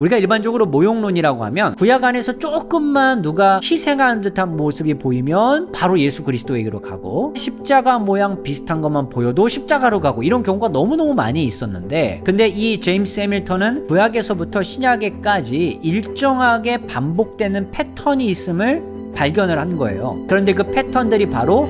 우리가 일반적으로 모욕론이라고 하면 구약 안에서 조금만 누가 희생하는 듯한 모습이 보이면 바로 예수 그리스도에게로 가고, 십자가 모양 비슷한 것만 보여도 십자가로 가고, 이런 경우가 너무너무 많이 있었는데, 근데 이 제임스 해밀턴은 구약에서부터 신약에까지 일정하게 반복되는 패턴이 있음을 발견을 한 거예요. 그런데 그 패턴들이 바로,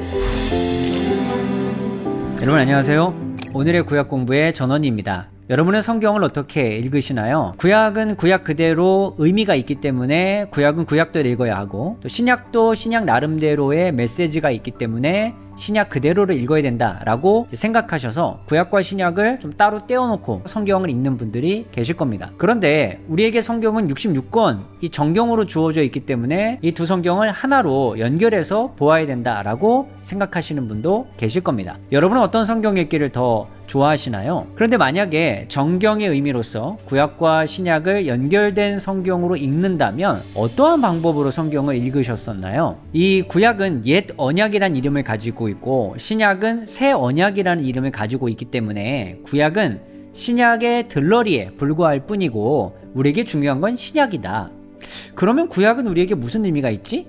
여러분 안녕하세요. 오늘의 구약 공부의 전원희입니다. 여러분은 성경을 어떻게 읽으시나요? 구약은 구약 그대로 의미가 있기 때문에 구약은 구약대로 읽어야 하고, 또 신약도 신약 나름대로의 메시지가 있기 때문에 신약 그대로를 읽어야 된다라고 생각하셔서 구약과 신약을 좀 따로 떼어놓고 성경을 읽는 분들이 계실 겁니다. 그런데 우리에게 성경은 66권 이 정경으로 주어져 있기 때문에 이 두 성경을 하나로 연결해서 보아야 된다라고 생각하시는 분도 계실 겁니다. 여러분은 어떤 성경 읽기를 더 좋아하시나요? 그런데 만약에 정경의 의미로서 구약과 신약을 연결된 성경으로 읽는다면 어떠한 방법으로 성경을 읽으셨었나요? 이 구약은 옛 언약이란 이름을 가지고 있고 신약은 새 언약이라는 이름을 가지고 있기 때문에 구약은 신약의 들러리에 불과할 뿐이고 우리에게 중요한 건 신약이다. 그러면 구약은 우리에게 무슨 의미가 있지?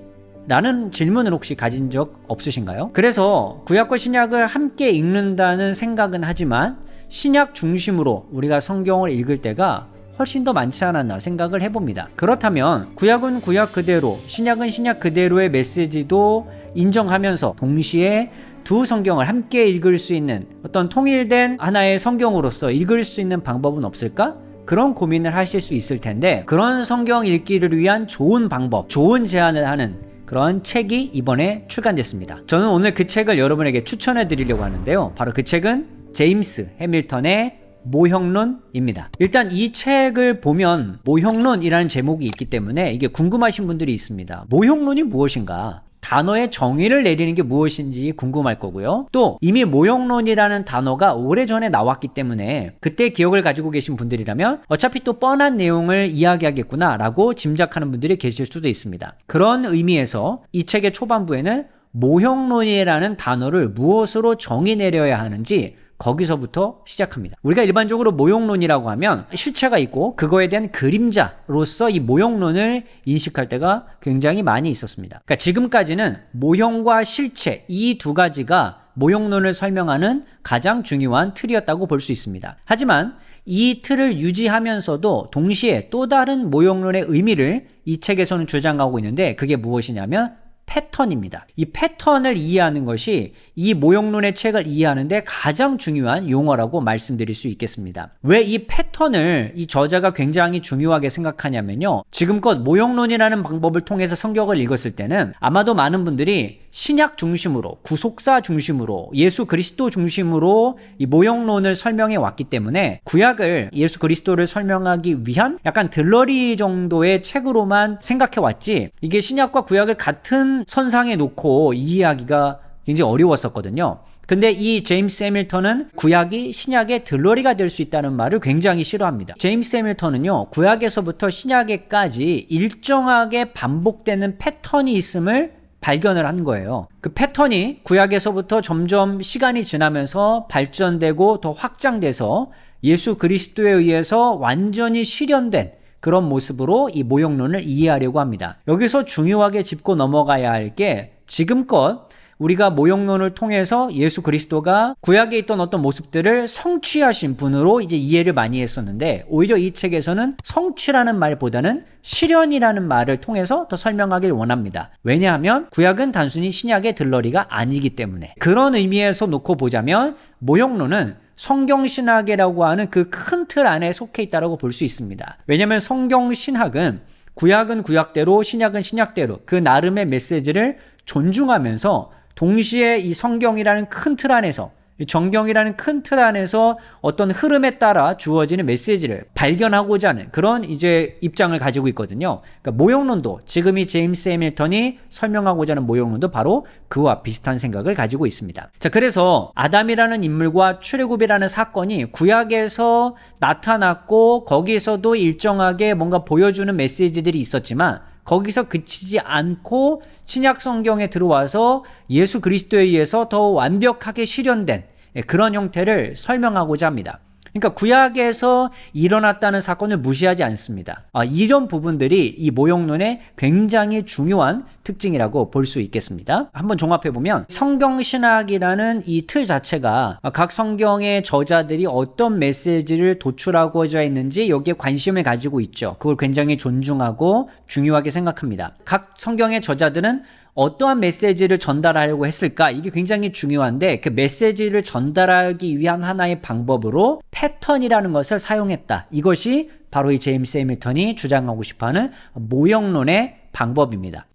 라는 질문을 혹시 가진 적 없으신가요? 그래서 구약과 신약을 함께 읽는다는 생각은 하지만 신약 중심으로 우리가 성경을 읽을 때가 훨씬 더 많지 않았나 생각을 해봅니다. 그렇다면 구약은 구약 그대로, 신약은 신약 그대로의 메시지도 인정하면서 동시에 두 성경을 함께 읽을 수 있는 어떤 통일된 하나의 성경으로서 읽을 수 있는 방법은 없을까? 그런 고민을 하실 수 있을 텐데, 그런 성경 읽기를 위한 좋은 방법, 좋은 제안을 하는 그런 책이 이번에 출간됐습니다. 저는 오늘 그 책을 여러분에게 추천해 드리려고 하는데요. 바로 그 책은 제임스 해밀턴의 모형론입니다. 일단 이 책을 보면 모형론이라는 제목이 있기 때문에 이게 궁금하신 분들이 있습니다. 모형론이 무엇인가? 단어의 정의를 내리는 게 무엇인지 궁금할 거고요. 또 이미 모형론이라는 단어가 오래전에 나왔기 때문에 그때 기억을 가지고 계신 분들이라면 어차피 또 뻔한 내용을 이야기하겠구나 라고 짐작하는 분들이 계실 수도 있습니다. 그런 의미에서 이 책의 초반부에는 모형론이라는 단어를 무엇으로 정의 내려야 하는지 거기서부터 시작합니다. 우리가 일반적으로 모형론이라고 하면 실체가 있고 그거에 대한 그림자로서 이 모형론을 인식할 때가 굉장히 많이 있었습니다. 그러니까 지금까지는 모형과 실체 이 두 가지가 모형론을 설명하는 가장 중요한 틀이었다고 볼 수 있습니다. 하지만 이 틀을 유지하면서도 동시에 또 다른 모형론의 의미를 이 책에서는 주장하고 있는데, 그게 무엇이냐면 패턴입니다. 이 패턴을 이해하는 것이 이 모형론의 책을 이해하는데 가장 중요한 용어라고 말씀드릴 수 있겠습니다. 왜 이 패턴을 이 저자가 굉장히 중요하게 생각하냐면요, 지금껏 모형론이라는 방법을 통해서 성경을 읽었을 때는 아마도 많은 분들이 신약 중심으로, 구속사 중심으로, 예수 그리스도 중심으로 이 모형론을 설명해 왔기 때문에 구약을, 예수 그리스도를 설명하기 위한 약간 들러리 정도의 책으로만 생각해 왔지, 이게 신약과 구약을 같은 선상에 놓고 이해하기가 굉장히 어려웠었거든요. 근데 이 제임스 해밀턴은 구약이 신약의 들러리가 될 수 있다는 말을 굉장히 싫어합니다. 제임스 해밀턴은요, 구약에서부터 신약에까지 일정하게 반복되는 패턴이 있음을 발견을 한 거예요. 그 패턴이 구약에서부터 점점 시간이 지나면서 발전되고 더 확장돼서 예수 그리스도에 의해서 완전히 실현된 그런 모습으로 이 모형론을 이해하려고 합니다. 여기서 중요하게 짚고 넘어가야 할 게, 지금껏 우리가 모형론을 통해서 예수 그리스도가 구약에 있던 어떤 모습들을 성취하신 분으로 이제 이해를 많이 했었는데, 오히려 이 책에서는 성취라는 말보다는 실현이라는 말을 통해서 더 설명하길 원합니다. 왜냐하면 구약은 단순히 신약의 들러리가 아니기 때문에. 그런 의미에서 놓고 보자면 모형론은 성경신학이라고 하는 그 큰 틀 안에 속해 있다고 볼 수 있습니다. 왜냐하면 성경신학은 구약은 구약대로, 신약은 신약대로 그 나름의 메시지를 존중하면서 동시에 이 성경이라는 큰 틀 안에서, 정경이라는 큰 틀 안에서 어떤 흐름에 따라 주어지는 메시지를 발견하고자 하는 그런 이제 입장을 가지고 있거든요. 그러니까 모형론도, 지금 이 제임스 해밀턴이 설명하고자 하는 모형론도 바로 그와 비슷한 생각을 가지고 있습니다. 자, 그래서 아담이라는 인물과 출애굽이라는 사건이 구약에서 나타났고 거기에서도 일정하게 뭔가 보여주는 메시지들이 있었지만 거기서 그치지 않고 신약 성경에 들어와서 예수 그리스도에 의해서 더 완벽하게 실현된 그런 형태를 설명하고자 합니다. 그러니까 구약에서 일어났다는 사건을 무시하지 않습니다. 이런 부분들이 이 모형론의 굉장히 중요한 특징이라고 볼 수 있겠습니다. 한번 종합해보면 성경신학이라는 이 틀 자체가 각 성경의 저자들이 어떤 메시지를 도출하고자 했는지 여기에 관심을 가지고 있죠. 그걸 굉장히 존중하고 중요하게 생각합니다. 각 성경의 저자들은 어떠한 메시지를 전달하려고 했을까? 이게 굉장히 중요한데 그 메시지를 전달하기 위한 하나의 방법으로 패턴이라는 것을 사용했다. 이것이 바로 이 제임스 해밀턴이 주장하고 싶어하는 모형론의 방법입니다.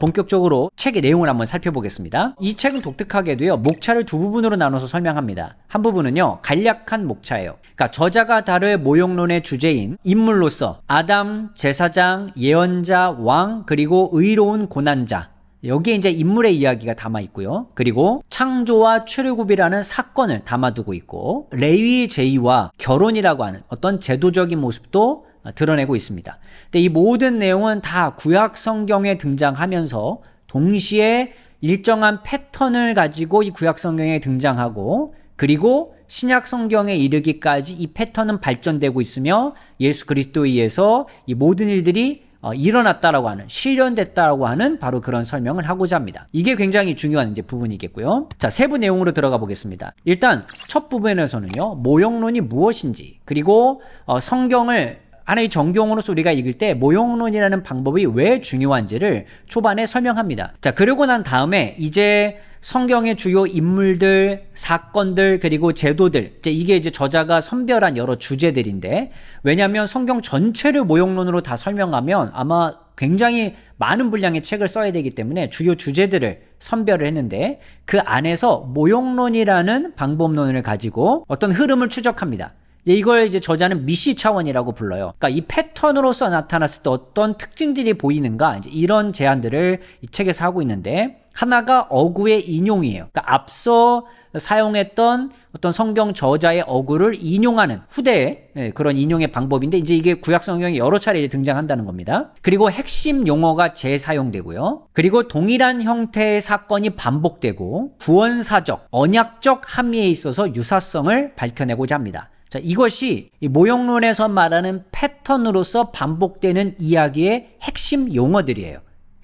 본격적으로 책의 내용을 한번 살펴보겠습니다. 이 책은 독특하게도요, 목차를 두 부분으로 나눠서 설명합니다. 한 부분은요, 간략한 목차예요. 그러니까 저자가 다룰 모형론의 주제인 인물로서 아담, 제사장, 예언자, 왕, 그리고 의로운 고난자, 여기에 이제 인물의 이야기가 담아 있고요. 그리고 창조와 출애굽이라는 사건을 담아두고 있고, 레위 제의와 결혼이라고 하는 어떤 제도적인 모습도 드러내고 있습니다. 근데 이 모든 내용은 다 구약 성경에 등장하면서 동시에 일정한 패턴을 가지고 이 구약 성경에 등장하고, 그리고 신약 성경에 이르기까지 이 패턴은 발전되고 있으며 예수 그리스도에 의해서 이 모든 일들이 일어났다라고 하는, 실현됐다라고 하는 바로 그런 설명을 하고자 합니다. 이게 굉장히 중요한 이제 부분이겠고요. 자, 세부 내용으로 들어가 보겠습니다. 일단 첫 부분에서는요, 모형론이 무엇인지, 그리고 성경을 하나의 정경으로서 우리가 읽을 때 모형론이라는 방법이 왜 중요한지를 초반에 설명합니다. 자, 그러고 난 다음에 이제 성경의 주요 인물들, 사건들, 그리고 제도들, 이게 이제 저자가 선별한 여러 주제들인데, 왜냐하면 성경 전체를 모형론으로 다 설명하면 아마 굉장히 많은 분량의 책을 써야 되기 때문에 주요 주제들을 선별을 했는데, 그 안에서 모형론이라는 방법론을 가지고 어떤 흐름을 추적합니다. 이걸 이제 저자는 미시 차원이라고 불러요. 그러니까 이 패턴으로서 나타났을 때 어떤 특징들이 보이는가, 이제 이런 제안들을 이 책에서 하고 있는데, 하나가 어구의 인용이에요. 그러니까 앞서 사용했던 어떤 성경 저자의 어구를 인용하는 후대의 그런 인용의 방법인데, 이제 이게 구약 성경에 여러 차례 등장한다는 겁니다. 그리고 핵심 용어가 재사용되고요. 그리고 동일한 형태의 사건이 반복되고 구원사적, 언약적 함의에 있어서 유사성을 밝혀내고자 합니다. 자, 이것이 이 모형론에서 말하는 패턴으로서 반복되는 이야기의 핵심 용어들이에요.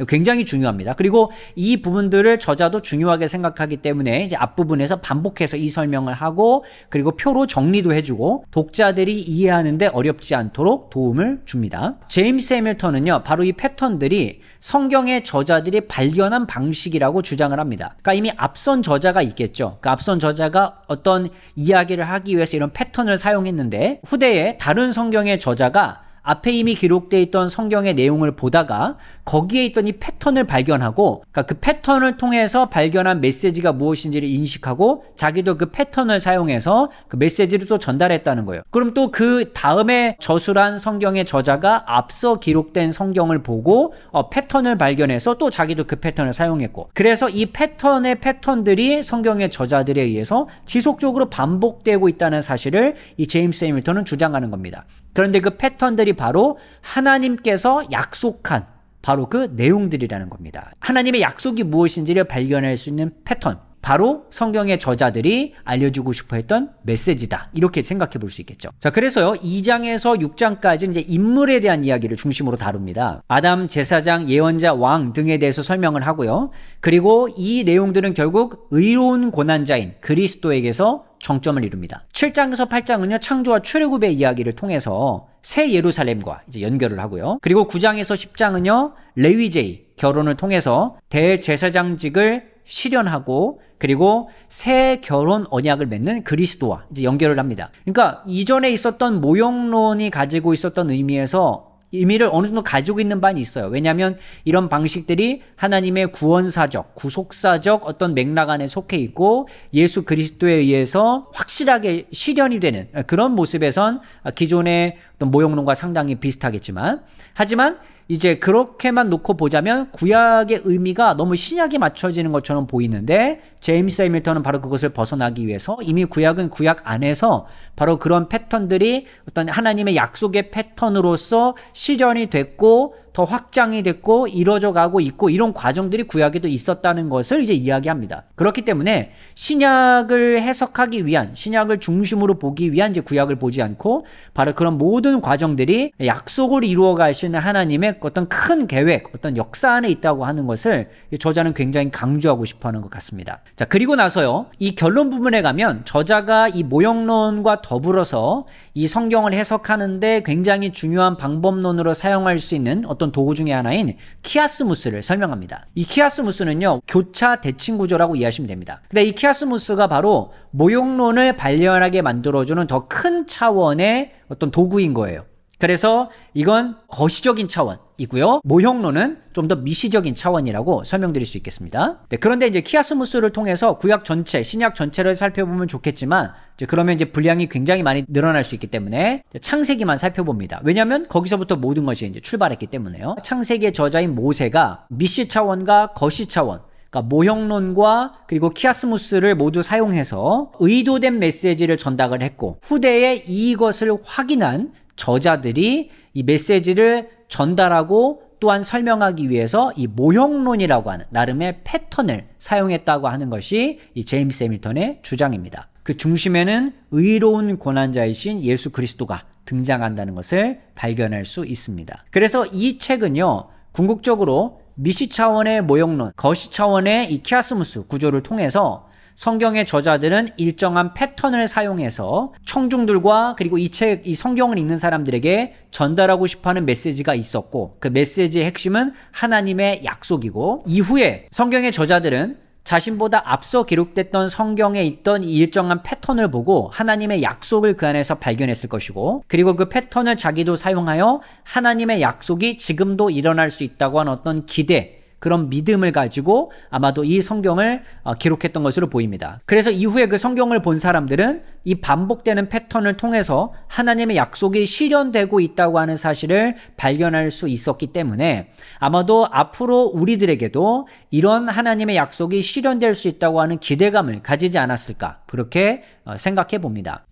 굉장히 중요합니다. 그리고 이 부분들을 저자도 중요하게 생각하기 때문에 이제 앞부분에서 반복해서 이 설명을 하고, 그리고 표로 정리도 해주고 독자들이 이해하는데 어렵지 않도록 도움을 줍니다. 제임스 해밀턴은요, 바로 이 패턴들이 성경의 저자들이 발견한 방식이라고 주장을 합니다. 그러니까 이미 앞선 저자가 있겠죠. 그 앞선 저자가 어떤 이야기를 하기 위해서 이런 패턴을 사용했는데, 후대에 다른 성경의 저자가 앞에 이미 기록되어 있던 성경의 내용을 보다가 거기에 있던 이 패턴을 발견하고, 그러니까 그 패턴을 통해서 발견한 메시지가 무엇인지를 인식하고 자기도 그 패턴을 사용해서 그 메시지를 또 전달했다는 거예요. 그럼 또 그 다음에 저술한 성경의 저자가 앞서 기록된 성경을 보고 패턴을 발견해서 또 자기도 그 패턴을 사용했고, 그래서 이 패턴들이 성경의 저자들에 의해서 지속적으로 반복되고 있다는 사실을 이 제임스 해밀턴은 주장하는 겁니다. 그런데 그 패턴들이 바로 하나님께서 약속한 바로 그 내용들이라는 겁니다. 하나님의 약속이 무엇인지를 발견할 수 있는 패턴, 바로 성경의 저자들이 알려주고 싶어 했던 메시지다, 이렇게 생각해 볼 수 있겠죠. 자, 그래서요, 2장에서 6장까지 이제 인물에 대한 이야기를 중심으로 다룹니다. 아담, 제사장, 예언자, 왕 등에 대해서 설명을 하고요. 그리고 이 내용들은 결국 의로운 고난자인 그리스도에게서 정점을 이룹니다. 7장에서 8장은요, 창조와 출애굽의 이야기를 통해서 새 예루살렘과 이제 연결을 하고요. 그리고 9장에서 10장은요, 레위제의, 결혼을 통해서 대제사장직을 실현하고, 그리고 새 결혼 언약을 맺는 그리스도와 이제 연결을 합니다. 그러니까 이전에 있었던 모형론이 가지고 있었던 의미를 어느 정도 가지고 있는 바는 있어요. 왜냐하면 이런 방식들이 하나님의 구원사적, 구속사적 어떤 맥락 안에 속해 있고 예수 그리스도에 의해서 확실하게 실현이 되는 그런 모습에선 기존의 어떤 모형론과 상당히 비슷하겠지만, 하지만 이제 그렇게만 놓고 보자면 구약의 의미가 너무 신약에 맞춰지는 것처럼 보이는데, 제임스 해밀턴은 바로 그것을 벗어나기 위해서 이미 구약은 구약 안에서 바로 그런 패턴들이 어떤 하나님의 약속의 패턴으로서 실현이 됐고 더 확장이 됐고 이루어져 가고 있고 이런 과정들이 구약에도 있었다는 것을 이제 이야기합니다. 그렇기 때문에 신약을 해석하기 위한, 신약을 중심으로 보기 위한 이제 구약을 보지 않고 바로 그런 모든 과정들이 약속을 이루어 가시는 하나님의 어떤 큰 계획, 어떤 역사 안에 있다고 하는 것을 저자는 굉장히 강조하고 싶어 하는 것 같습니다. 자, 그리고 나서요, 이 결론 부분에 가면 저자가 이 모형론과 더불어서 이 성경을 해석하는데 굉장히 중요한 방법론으로 사용할 수 있는 어떤 도구 중에 하나인 키아스무스를 설명합니다. 이 키아스무스는요, 교차 대칭 구조라고 이해하시면 됩니다. 근데 이 키아스무스가 바로 모형론을 발견하게 만들어주는 더 큰 차원의 어떤 도구인 거예요. 그래서 이건 거시적인 차원이고요. 모형론은 좀 더 미시적인 차원이라고 설명드릴 수 있겠습니다. 네, 그런데 이제 키아스무스를 통해서 구약 전체, 신약 전체를 살펴보면 좋겠지만 그러면 이제 분량이 굉장히 많이 늘어날 수 있기 때문에 창세기만 살펴봅니다. 왜냐하면 거기서부터 모든 것이 이제 출발했기 때문에요. 창세기의 저자인 모세가 미시 차원과 거시 차원, 그러니까 모형론과 그리고 키아스무스를 모두 사용해서 의도된 메시지를 전달을 했고 후대에 이것을 확인한 저자들이 이 메시지를 전달하고 또한 설명하기 위해서 이 모형론이라고 하는 나름의 패턴을 사용했다고 하는 것이 이 제임스 해밀턴의 주장입니다. 그 중심에는 의로운 고난자이신 예수 그리스도가 등장한다는 것을 발견할 수 있습니다. 그래서 이 책은요, 궁극적으로 미시 차원의 모형론, 거시 차원의 이 키아스무스 구조를 통해서 성경의 저자들은 일정한 패턴을 사용해서 청중들과 그리고 이 성경을 읽는 사람들에게 전달하고 싶어하는 메시지가 있었고 그 메시지의 핵심은 하나님의 약속이고 이후에 성경의 저자들은 자신보다 앞서 기록됐던 성경에 있던 이 일정한 패턴을 보고 하나님의 약속을 그 안에서 발견했을 것이고 그리고 그 패턴을 자기도 사용하여 하나님의 약속이 지금도 일어날 수 있다고 하는 어떤 기대, 그런 믿음을 가지고 아마도 이 성경을 기록했던 것으로 보입니다. 그래서 이후에 그 성경을 본 사람들은 이 반복되는 패턴을 통해서 하나님의 약속이 실현되고 있다고 하는 사실을 발견할 수 있었기 때문에 아마도 앞으로 우리들에게도 이런 하나님의 약속이 실현될 수 있다고 하는 기대감을 가지지 않았을까, 그렇게 생각해 봅니다.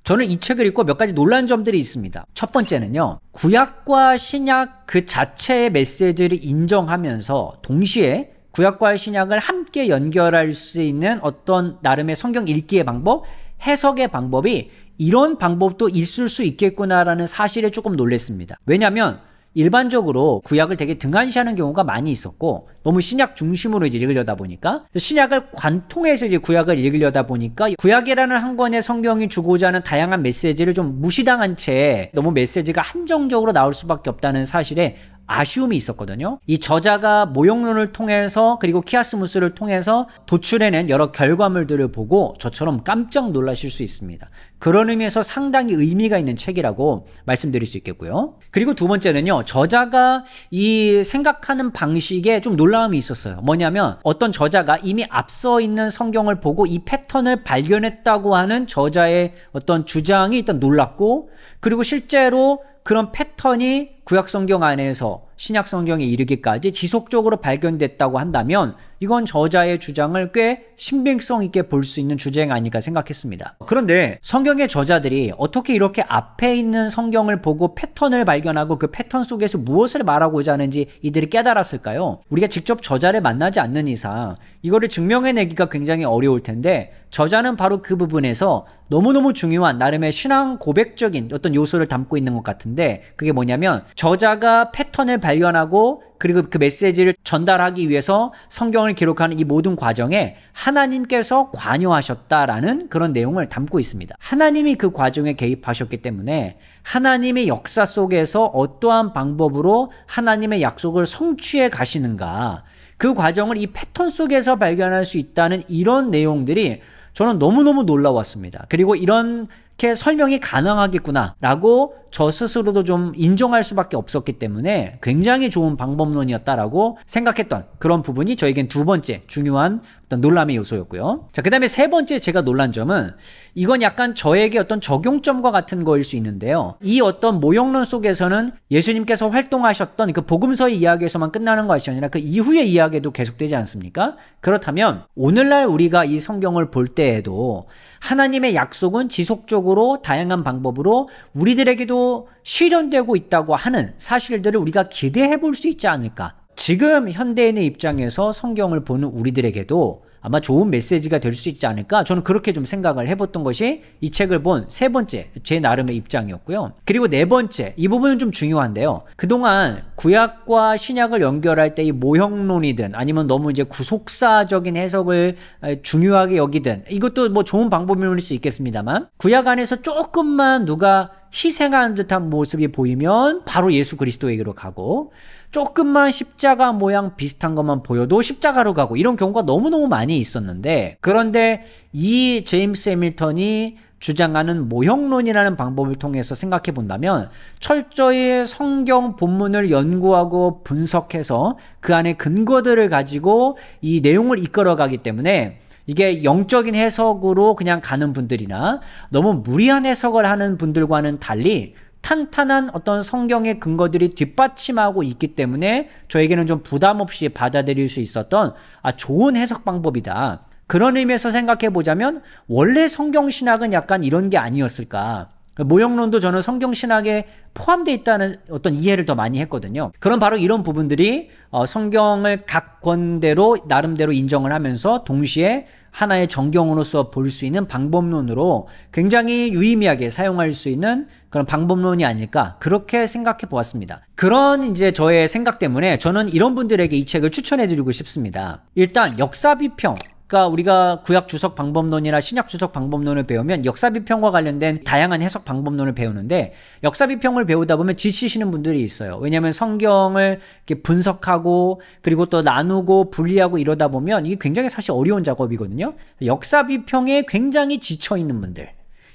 저는 이 책을 읽고 몇 가지 놀란 점들이 있습니다. 첫 번째는요, 구약과 신약 그 자체의 메시지를 인정하면서 동시에 구약과 신약을 함께 연결할 수 있는 어떤 나름의 성경 읽기의 방법, 해석의 방법이 이런 방법도 있을 수 있겠구나라는 사실에 조금 놀랐습니다. 왜냐하면 일반적으로 구약을 되게 등한시하는 경우가 많이 있었고 너무 신약 중심으로 이제 읽으려다 보니까 신약을 관통해서 이제 구약을 읽으려다 보니까 구약이라는 한 권의 성경이 주고자 하는 다양한 메시지를 좀 무시당한 채 너무 메시지가 한정적으로 나올 수밖에 없다는 사실에 아쉬움이 있었거든요. 이 저자가 모형론을 통해서 그리고 키아스무스를 통해서 도출해낸 여러 결과물들을 보고 저처럼 깜짝 놀라실 수 있습니다. 그런 의미에서 상당히 의미가 있는 책이라고 말씀드릴 수 있겠고요. 그리고 두 번째는요, 저자가 이 생각하는 방식에 좀 놀라움이 있었어요. 뭐냐면 어떤 저자가 이미 앞서 있는 성경을 보고 이 패턴을 발견했다고 하는 저자의 어떤 주장이 일단 놀랍고, 그리고 실제로 그런 패턴이 구약 성경 안에서 신약 성경에 이르기까지 지속적으로 발견됐다고 한다면 이건 저자의 주장을 꽤 신빙성 있게 볼 수 있는 주제가 아닐까 생각했습니다. 그런데 성경의 저자들이 어떻게 이렇게 앞에 있는 성경을 보고 패턴을 발견하고 그 패턴 속에서 무엇을 말하고자 하는지 이들이 깨달았을까요? 우리가 직접 저자를 만나지 않는 이상 이거를 증명해내기가 굉장히 어려울 텐데 저자는 바로 그 부분에서 너무너무 중요한 나름의 신앙 고백적인 어떤 요소를 담고 있는 것 같은데, 그게 뭐냐면 저자가 패턴을 발견하고 그리고 그 메시지를 전달하기 위해서 성경을 기록하는 이 모든 과정에 하나님께서 관여하셨다라는 그런 내용을 담고 있습니다. 하나님이 그 과정에 개입하셨기 때문에 하나님의 역사 속에서 어떠한 방법으로 하나님의 약속을 성취해 가시는가, 그 과정을 이 패턴 속에서 발견할 수 있다는 이런 내용들이 저는 너무너무 놀라웠습니다. 그리고 이렇게 설명이 가능하겠구나 라고 저 스스로도 좀 인정할 수밖에 없었기 때문에 굉장히 좋은 방법론이었다라고 생각했던 그런 부분이 저에겐 두 번째 중요한 어떤 놀람의 요소였고요. 자, 그 다음에 세 번째 제가 놀란 점은 이건 약간 저에게 어떤 적용점과 같은 거일 수 있는데요. 이 어떤 모형론 속에서는 예수님께서 활동하셨던 그 복음서의 이야기에서만 끝나는 것이 아니라 그 이후의 이야기도 계속되지 않습니까? 그렇다면 오늘날 우리가 이 성경을 볼 때에도 하나님의 약속은 지속적으로 다양한 방법으로 우리들에게도 실현되고 있다고 하는 사실들을 우리가 기대해 볼 수 있지 않을까? 지금 현대인의 입장에서 성경을 보는 우리들에게도 아마 좋은 메시지가 될 수 있지 않을까? 저는 그렇게 좀 생각을 해봤던 것이 이 책을 본 세 번째 제 나름의 입장이었고요. 그리고 네 번째, 이 부분은 좀 중요한데요. 그동안 구약과 신약을 연결할 때 이 모형론이든 아니면 너무 이제 구속사적인 해석을 중요하게 여기든 이것도 뭐 좋은 방법일 수 있겠습니다만 구약 안에서 조금만 누가 희생하는 듯한 모습이 보이면 바로 예수 그리스도에게로 가고 조금만 십자가 모양 비슷한 것만 보여도 십자가로 가고 이런 경우가 너무너무 많이 있었는데 그런데 이 제임스 해밀턴이 주장하는 모형론이라는 방법을 통해서 생각해 본다면 철저히 성경 본문을 연구하고 분석해서 그 안에 근거들을 가지고 이 내용을 이끌어가기 때문에 이게 영적인 해석으로 그냥 가는 분들이나 너무 무리한 해석을 하는 분들과는 달리 탄탄한 어떤 성경의 근거들이 뒷받침하고 있기 때문에 저에게는 좀 부담 없이 받아들일 수 있었던 좋은 해석 방법이다. 그런 의미에서 생각해 보자면 원래 성경신학은 약간 이런 게 아니었을까. 모형론도 저는 성경신학에 포함되어 있다는 어떤 이해를 더 많이 했거든요. 그럼 바로 이런 부분들이 성경을 각 권대로 나름대로 인정을 하면서 동시에 하나의 정경으로서 볼 수 있는 방법론으로 굉장히 유의미하게 사용할 수 있는 그런 방법론이 아닐까 그렇게 생각해 보았습니다. 그런 이제 저의 생각 때문에 저는 이런 분들에게 이 책을 추천해 드리고 싶습니다. 일단 역사비평, 그러니까 우리가 구약 주석 방법론이나 신약 주석 방법론을 배우면 역사비평과 관련된 다양한 해석 방법론을 배우는데 역사비평을 배우다 보면 지치시는 분들이 있어요. 왜냐하면 성경을 이렇게 분석하고 그리고 또 나누고 분리하고 이러다 보면 이게 굉장히 사실 어려운 작업이거든요. 역사비평에 굉장히 지쳐 있는 분들,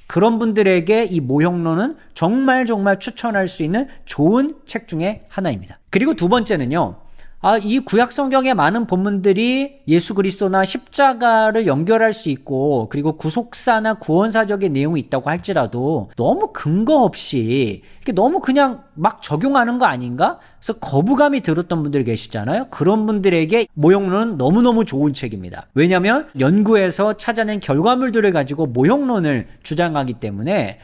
그런 분들에게 이 모형론은 정말 추천할 수 있는 좋은 책 중에 하나입니다. 그리고 두 번째는요. 이 구약 성경의 많은 본문들이 예수 그리스도나 십자가를 연결할 수 있고 그리고 구속사나 구원사적인 내용이 있다고 할지라도 너무 근거 없이 이렇게 너무 그냥 막 적용하는 거 아닌가? 그래서 거부감이 들었던 분들 계시잖아요. 그런 분들에게 모형론은 너무너무 좋은 책입니다. 왜냐하면 연구에서 찾아낸 결과물들을 가지고 모형론을 주장하기 때문에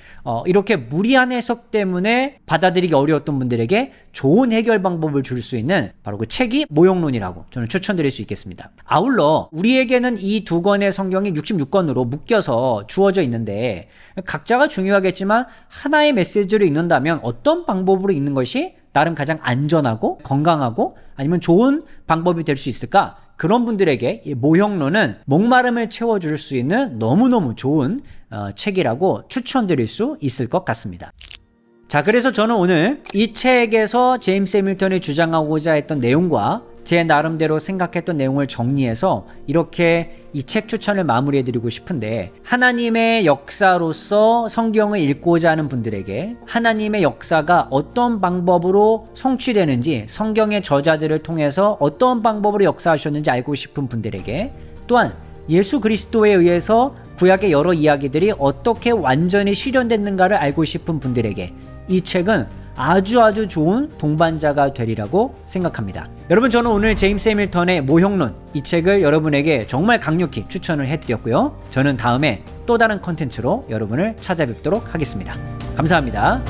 이렇게 무리한 해석 때문에 받아들이기 어려웠던 분들에게 좋은 해결 방법을 줄 수 있는 바로 그 책이 모형론이라고 저는 추천드릴 수 있겠습니다. 아울러 우리에게는 이 두 권의 성경이 66권으로 묶여서 주어져 있는데 각자가 중요하겠지만 하나의 메시지를 읽는다면 어떤 방법으로 읽는 것이 나름 가장 안전하고 건강하고 아니면 좋은 방법이 될 수 있을까? 그런 분들에게 이 모형론은 목마름을 채워줄 수 있는 너무너무 좋은 책이라고 추천드릴 수 있을 것 같습니다. 자, 그래서 저는 오늘 이 책에서 제임스 해밀턴이 주장하고자 했던 내용과 제 나름대로 생각했던 내용을 정리해서 이렇게 이 책 추천을 마무리해드리고 싶은데 하나님의 역사로서 성경을 읽고자 하는 분들에게 하나님의 역사가 어떤 방법으로 성취되는지 성경의 저자들을 통해서 어떤 방법으로 역사하셨는지 알고 싶은 분들에게 또한 예수 그리스도에 의해서 구약의 여러 이야기들이 어떻게 완전히 실현됐는가를 알고 싶은 분들에게 이 책은 아주 좋은 동반자가 되리라고 생각합니다. 여러분, 저는 오늘 제임스 해밀턴의 모형론 이 책을 여러분에게 정말 강력히 추천을 해드렸고요. 저는 다음에 또 다른 컨텐츠로 여러분을 찾아뵙도록 하겠습니다. 감사합니다.